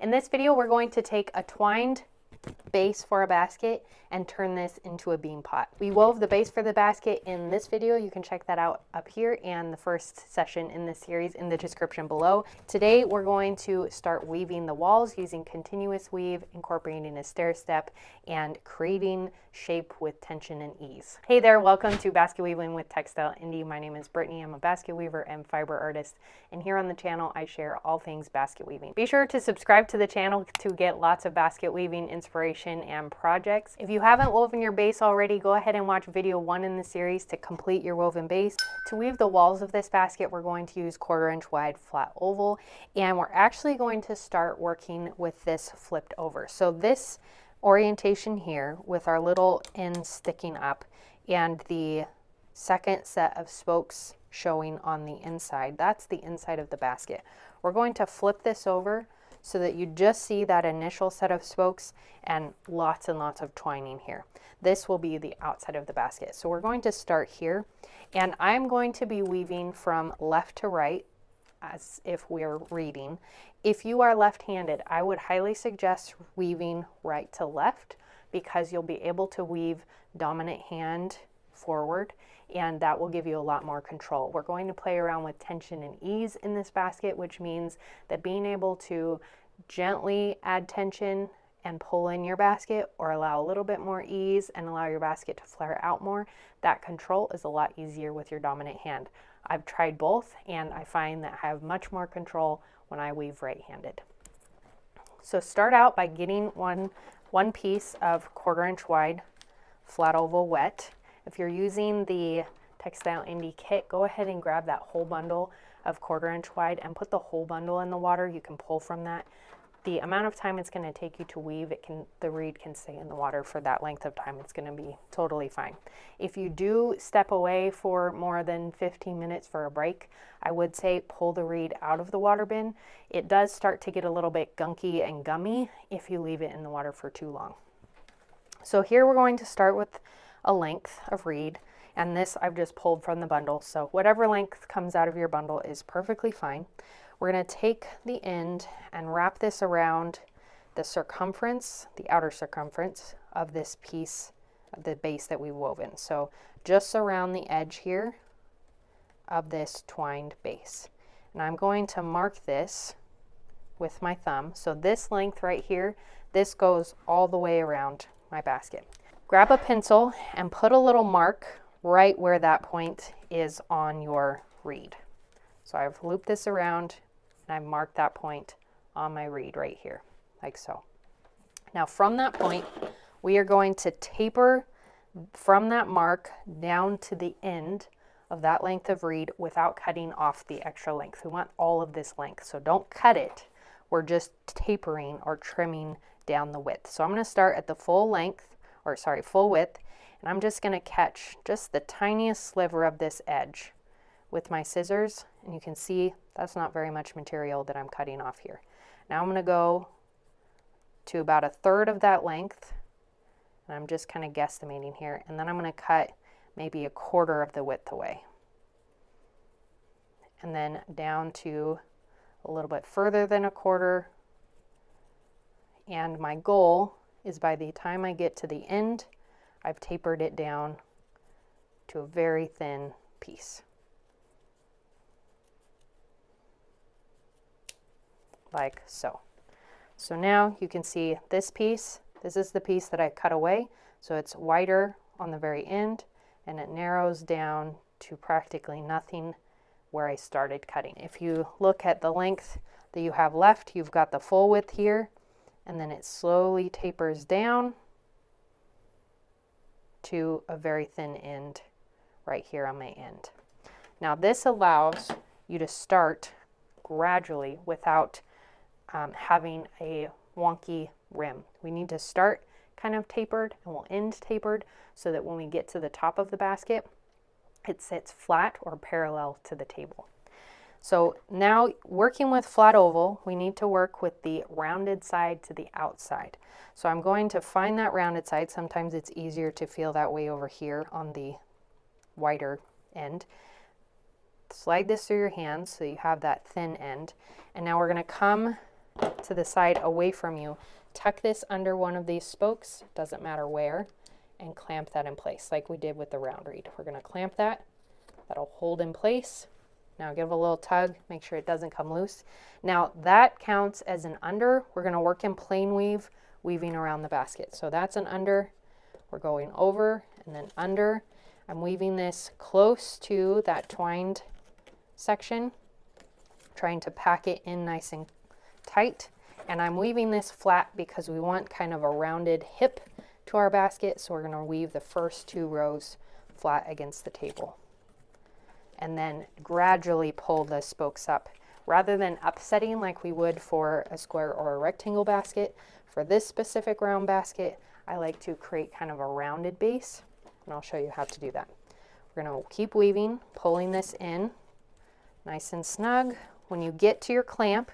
In this video, we're going to take a twined base for a basket and turn this into a bean pot. We wove the base for the basket in this video. You can check that out up here, and the first session in this series in the description below. Today we're going to start weaving the walls using continuous weave, incorporating a stair step, and creating shape with tension and ease. Hey there, welcome to Basket Weaving with Textile Indie. My name is Brittany. I'm a basket weaver and fiber artist, and here on the channel I share all things basket weaving. Be sure to subscribe to the channel to get lots of basket weaving inspiration and projects. If you haven't woven your base already, go ahead and watch video 1 in the series to complete your woven base. To weave the walls of this basket, we're going to use 1/4 inch wide flat oval, and we're actually going to start working with this flipped over. So this orientation here with our little ends sticking up and the second set of spokes showing on the inside, that's the inside of the basket. We're going to flip this over so that you just see that initial set of spokes and lots of twining here. This will be the outside of the basket. So we're going to start here, and I'm going to be weaving from left to right as if we're reading. If you are left-handed, I would highly suggest weaving right to left because you'll be able to weave dominant hand forward, and that will give you a lot more control. We're going to play around with tension and ease in this basket, which means that being able to gently add tension and pull in your basket, or allow a little bit more ease and allow your basket to flare out more, that control is a lot easier with your dominant hand. I've tried both, and I find that I have much more control when I weave right-handed. So start out by getting one piece of 1/4 inch wide flat oval wet. If you're using the Textile Indie kit, go ahead and grab that whole bundle of 1/4 inch wide and put the whole bundle in the water. You can pull from that. The amount of time it's going to take you to weave, the reed can stay in the water for that length of time. It's going to be totally fine. If you do step away for more than 15 minutes for a break, I would say pull the reed out of the water bin. It does start to get a little bit gunky and gummy if you leave it in the water for too long. So here we're going to start with a length of reed, and this I've just pulled from the bundle, so whatever length comes out of your bundle is perfectly fine. We're going to take the end and wrap this around the circumference, the outer circumference of this piece of the base that we've woven. So just around the edge here of this twined base. And I'm going to mark this with my thumb. So this length right here, this goes all the way around my basket. Grab a pencil and put a little mark right where that point is on your reed. So I've looped this around and I've marked that point on my reed right here, like so. Now from that point, we are going to taper from that mark down to the end of that length of reed without cutting off the extra length. We want all of this length, so don't cut it. We're just tapering or trimming down the width. So I'm going to start at the full length, or sorry, full width, and I'm just going to catch just the tiniest sliver of this edge with my scissors, and you can see that's not very much material that I'm cutting off here. Now I'm going to go to about 1/3 of that length, and I'm just kind of guesstimating here, and then I'm going to cut maybe 1/4 of the width away, and then down to a little bit further than 1/4, and my goal is by the time I get to the end, I've tapered it down to a very thin piece. Like so. So now you can see this piece, this is the piece that I cut away, so it's wider on the very end and it narrows down to practically nothing where I started cutting. If you look at the length that you have left, you've got the full width here, and then it slowly tapers down to a very thin end right here on my end. Now this allows you to start gradually without having a wonky rim. We need to start kind of tapered and we'll end tapered so that when we get to the top of the basket, it sits flat or parallel to the table. So now working with flat oval, we need to work with the rounded side to the outside. So I'm going to find that rounded side. Sometimes it's easier to feel that way over here on the wider end. Slide this through your hands so you have that thin end. And now we're going to come to the side away from you. Tuck this under one of these spokes, doesn't matter where, and clamp that in place like we did with the round reed. We're going to clamp that. That'll hold in place. Now give a little tug, make sure it doesn't come loose. Now that counts as an under. We're going to work in plain weave, weaving around the basket. So that's an under. We're going over and then under. I'm weaving this close to that twined section, trying to pack it in nice and tight. And I'm weaving this flat because we want kind of a rounded hip to our basket. So we're going to weave the first 2 rows flat against the table. And then gradually pull the spokes up. Rather than upsetting like we would for a square or a rectangle basket, for this specific round basket, I like to create kind of a rounded base, and I'll show you how to do that. We're going to keep weaving, pulling this in nice and snug. When you get to your clamp,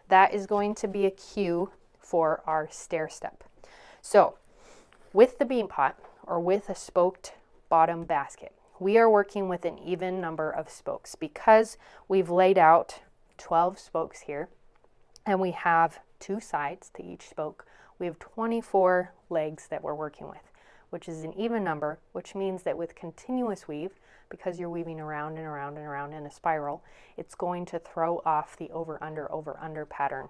that is going to be a cue for our stair step. So with the bean pot or with a spoked bottom basket, we are working with an even number of spokes because we've laid out 12 spokes here and we have 2 sides to each spoke. We have 24 legs that we're working with, which is an even number, which means that with continuous weave, because you're weaving around and around and around in a spiral, it's going to throw off the over under pattern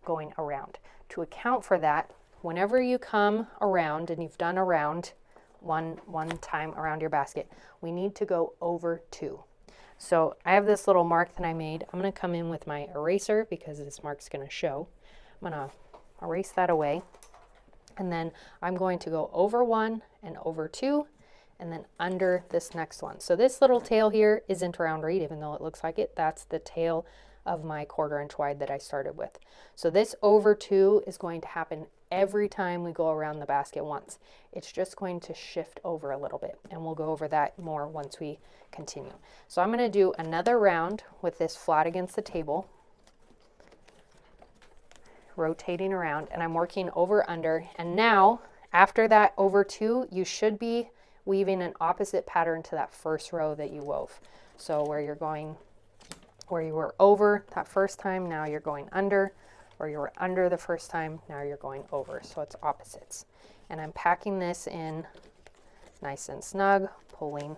going around. To account for that, whenever you come around and you've done around one time around your basket, we need to go over 2. So I have this little mark that I made. I'm going to come in with my eraser because this mark's going to show. I'm going to erase that away. And then I'm going to go over 1 and over 2 and then under this next one. So this little tail here isn't round reed, even though it looks like it. That's the tail of my 1/4 inch wide that I started with. So this over 2 is going to happen every time we go around the basket once. It's just going to shift over a little bit, and we'll go over that more once we continue. So I'm going to do another round with this flat against the table, rotating around, and I'm working over under. And now after that over 2, you should be weaving an opposite pattern to that first row that you wove. So where you were over that first time, now you're going under, or you were under the first time, now you're going over. So it's opposites. And I'm packing this in nice and snug, pulling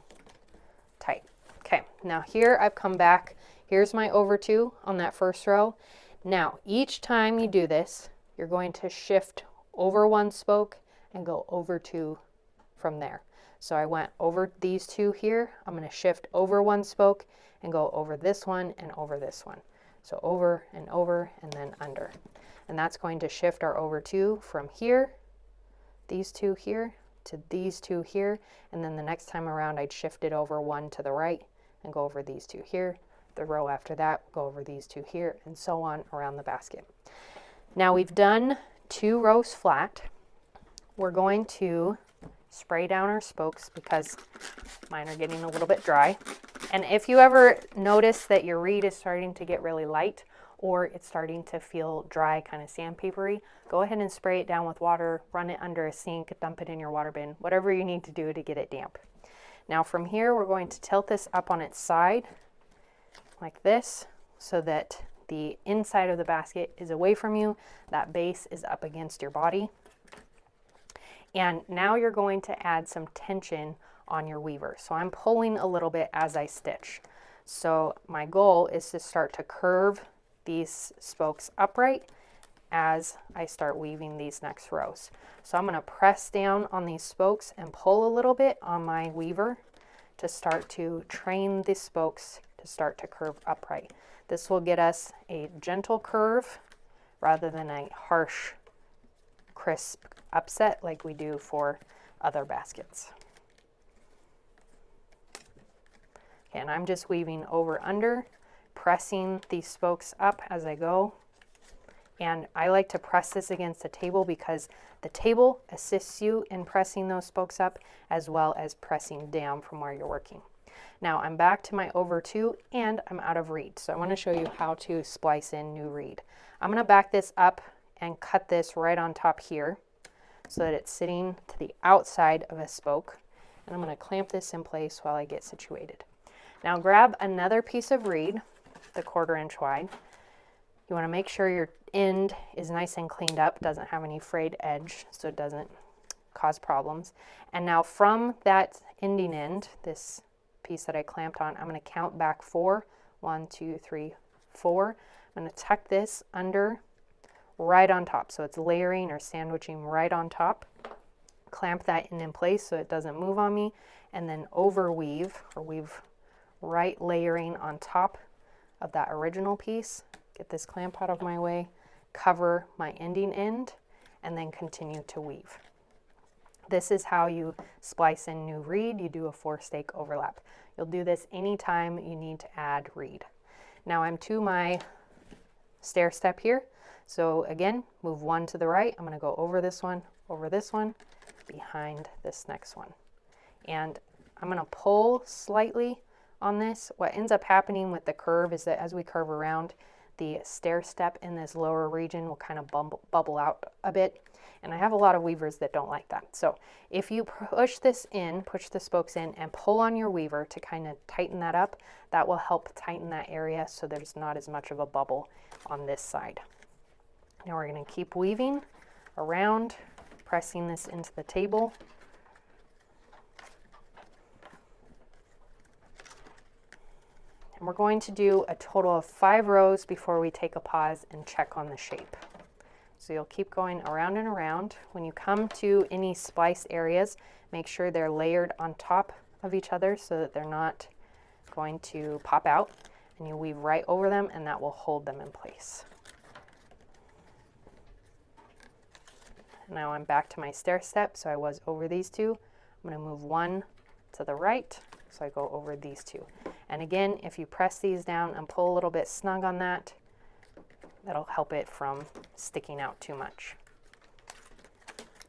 tight. Okay, now here I've come back. Here's my over 2 on that first row. Now, each time you do this, you're going to shift over 1 spoke and go over 2 from there. So I went over these 2 here. I'm going to shift over 1 spoke and go over this one and over this one. So over and then under. And that's going to shift our over 2 from here, these 2 here, to these 2 here. And then the next time around, I'd shift it over 1 to the right and go over these 2 here. The row after that, go over these 2 here, and so on around the basket. Now we've done 2 rows flat. We're going to spray down our spokes because mine are getting a little bit dry. And if you ever notice that your reed is starting to get really light or it's starting to feel dry, kind of sandpapery, go ahead and spray it down with water, run it under a sink, dump it in your water bin, whatever you need to do to get it damp. Now from here, we're going to tilt this up on its side like this so that the inside of the basket is away from you, that base is up against your body. And now you're going to add some tension on your weaver. So I'm pulling a little bit as I stitch. So my goal is to start to curve these spokes upright as I start weaving these next rows. So I'm going to press down on these spokes and pull a little bit on my weaver to start to train the spokes to start to curve upright. This will get us a gentle curve rather than a harsh, crisp upset like we do for other baskets. Okay, and I'm just weaving over under, pressing these spokes up as I go. And I like to press this against the table because the table assists you in pressing those spokes up as well as pressing down from where you're working. Now I'm back to my over 2 and I'm out of reed. So I want to show you how to splice in new reed. I'm going to back this up and cut this right on top here so that it's sitting to the outside of a spoke. And I'm going to clamp this in place while I get situated. Now grab another piece of reed, the 1/4 inch wide. You want to make sure your end is nice and cleaned up, doesn't have any frayed edge, so it doesn't cause problems. And now from that ending end, this piece that I clamped on, I'm going to count back 4. 1, 2, 3, 4. I'm going to tuck this under right on top, so it's layering or sandwiching right on top. Clamp that end in place so it doesn't move on me, and then over weave, or weave right layering on top of that original piece. Get this clamp out of my way, cover my ending end, and then continue to weave. This is how you splice in new reed. You do a 4-stake overlap. You'll do this anytime you need to add reed. Now I'm to my stair step here. So again, move 1 to the right. I'm going to go over this one, behind this next one. And I'm going to pull slightly on this. What ends up happening with the curve is that as we curve around, the stair step in this lower region will kind of bubble out a bit. And I have a lot of weavers that don't like that. So if you push this in, push the spokes in and pull on your weaver to kind of tighten that up, that will help tighten that area so there's not as much of a bubble on this side. Now we're going to keep weaving around, pressing this into the table. And we're going to do a total of 5 rows before we take a pause and check on the shape. So you'll keep going around and around. When you come to any splice areas, make sure they're layered on top of each other so that they're not going to pop out. And you weave right over them, and that will hold them in place. Now I'm back to my stair step, so I was over these 2. I'm going to move 1 to the right, so I go over these 2. And again, if you press these down and pull a little bit snug on that, that'll help it from sticking out too much.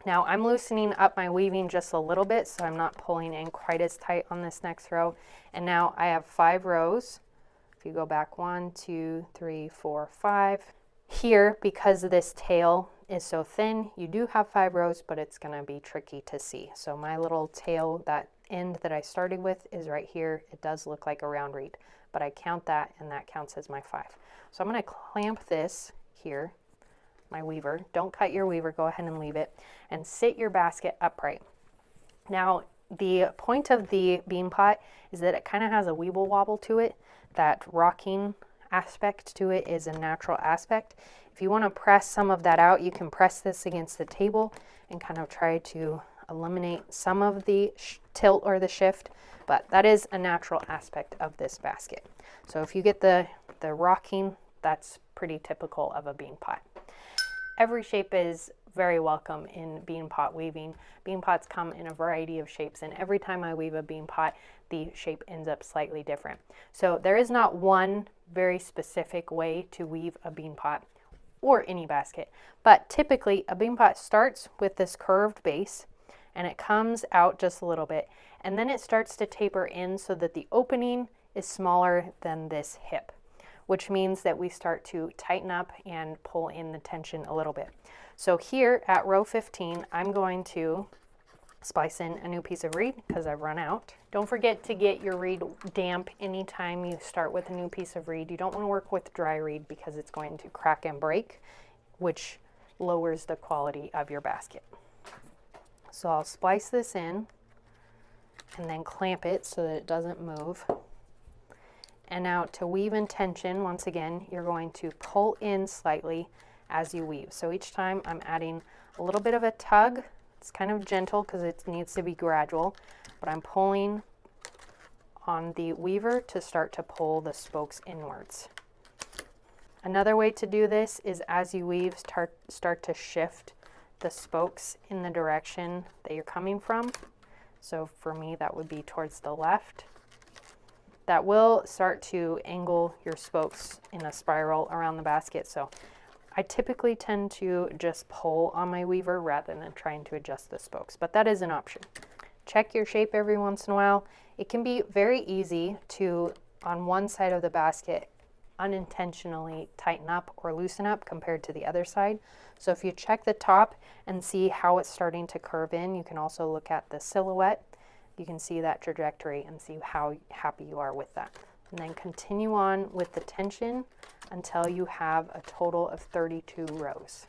Now I'm loosening up my weaving just a little bit, so I'm not pulling in quite as tight on this next row. And now I have 5 rows. If you go back 1, 2, 3, 4, 5. Here, because this tail is so thin, you do have 5 rows, but it's going to be tricky to see. So my little tail, that end that I started with, is right here. It does look like a round reed, but I count that, and that counts as my 5. So I'm going to clamp this here, my weaver. Don't cut your weaver, go ahead and leave it, and sit your basket upright. Now, the point of the bean pot is that it kind of has a weeble wobble to it. That rocking aspect to it is a natural aspect. If you want to press some of that out, you can press this against the table and kind of try to eliminate some of the tilt or the shift, but that is a natural aspect of this basket. So if you get the rocking, that's pretty typical of a bean pot. Every shape is very welcome in bean pot weaving. Bean pots come in a variety of shapes, and every time I weave a bean pot, the shape ends up slightly different. So there is not one very specific way to weave a bean pot or any basket, but typically a bean pot starts with this curved base and it comes out just a little bit, and then it starts to taper in so that the opening is smaller than this hip, which means that we start to tighten up and pull in the tension a little bit. So here at row 15, I'm going to splice in a new piece of reed because I've run out. Don't forget to get your reed damp anytime you start with a new piece of reed. You don't want to work with dry reed because it's going to crack and break, which lowers the quality of your basket. So I'll splice this in and then clamp it so that it doesn't move. And now to weave in tension, once again, you're going to pull in slightly as you weave. So each time I'm adding a little bit of a tug. It's kind of gentle because it needs to be gradual, but I'm pulling on the weaver to start to pull the spokes inwards. Another way to do this is as you weave, start to shift the spokes in the direction that you're coming from. So for me, that would be towards the left. That will start to angle your spokes in a spiral around the basket. So I typically tend to just pull on my weaver rather than trying to adjust the spokes, but that is an option. Check your shape every once in a while. It can be very easy to, on one side of the basket, unintentionally tighten up or loosen up compared to the other side. So if you check the top and see how it's starting to curve in, you can also look at the silhouette. You can see that trajectory and see how happy you are with that. and then continue on with the tension until you have a total of 32 rows.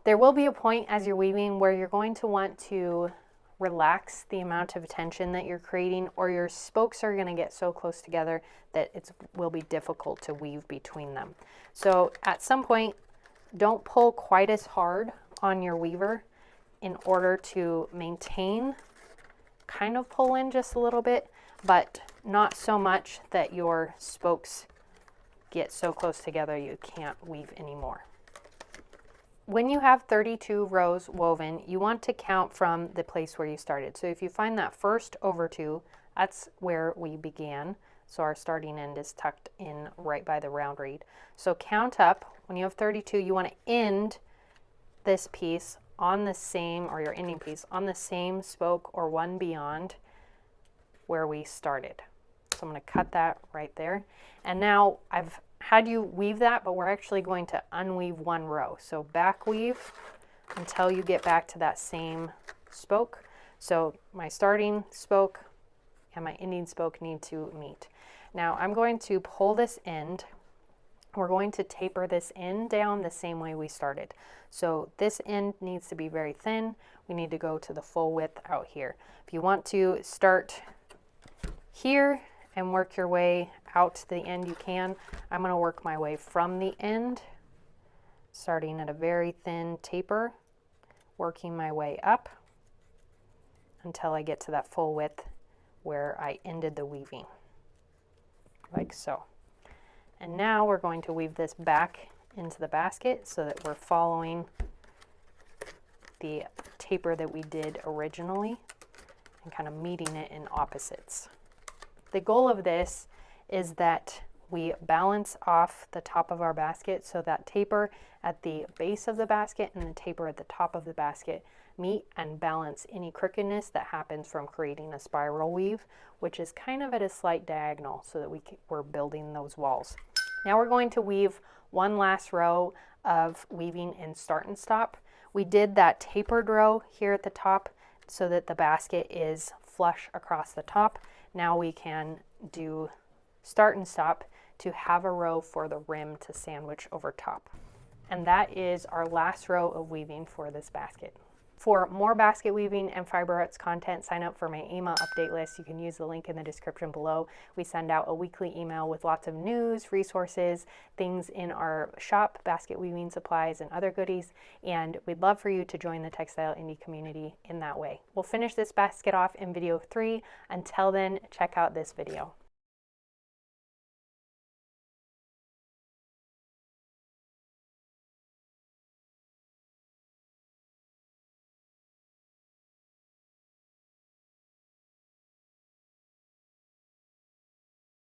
There will be a point as you're weaving where you're going to want to relax the amount of tension that you're creating, or your spokes are going to get so close together that it will be difficult to weave between them. So at some point, don't pull quite as hard on your weaver in order to maintain, kind of pull in just a little bit, but not so much that your spokes get so close together you can't weave anymore. When you have 32 rows woven, you want to count from the place where you started. So if you find that first over 2, that's where we began. So our starting end is tucked in right by the round reed. So count up. When you have 32, you want to end this piece on the same, or your ending piece, on the same spoke or one beyond where we started. So I'm going to cut that right there. And now I've had you weave that, but we're actually going to unweave one row. So back weave until you get back to that same spoke. So my starting spoke and my ending spoke need to meet. Now I'm going to pull this end. We're going to taper this end down the same way we started. So this end needs to be very thin. We need to go to the full width out here. If you want to start here and work your way out to the end, you can. I'm going to work my way from the end, starting at a very thin taper, working my way up until I get to that full width where I ended the weaving, like so. And now we're going to weave this back into the basket so that we're following the taper that we did originally and kind of meeting it in opposites. The goal of this is that we balance off the top of our basket so that taper at the base of the basket and the taper at the top of the basket meet and balance any crookedness that happens from creating a spiral weave, which is kind of at a slight diagonal, so that we're building those walls. Now we're going to weave one last row of weaving in start and stop. We did that tapered row here at the top so that the basket is flush across the top. Now we can do start and stop to have a row for the rim to sandwich over top. And that is our last row of weaving for this basket. For more basket weaving and fiber arts content, sign up for my email update list. You can use the link in the description below. We send out a weekly email with lots of news, resources, things in our shop, basket weaving supplies, and other goodies. And we'd love for you to join the textile indie community in that way. We'll finish this basket off in video 3. Until then, check out this video.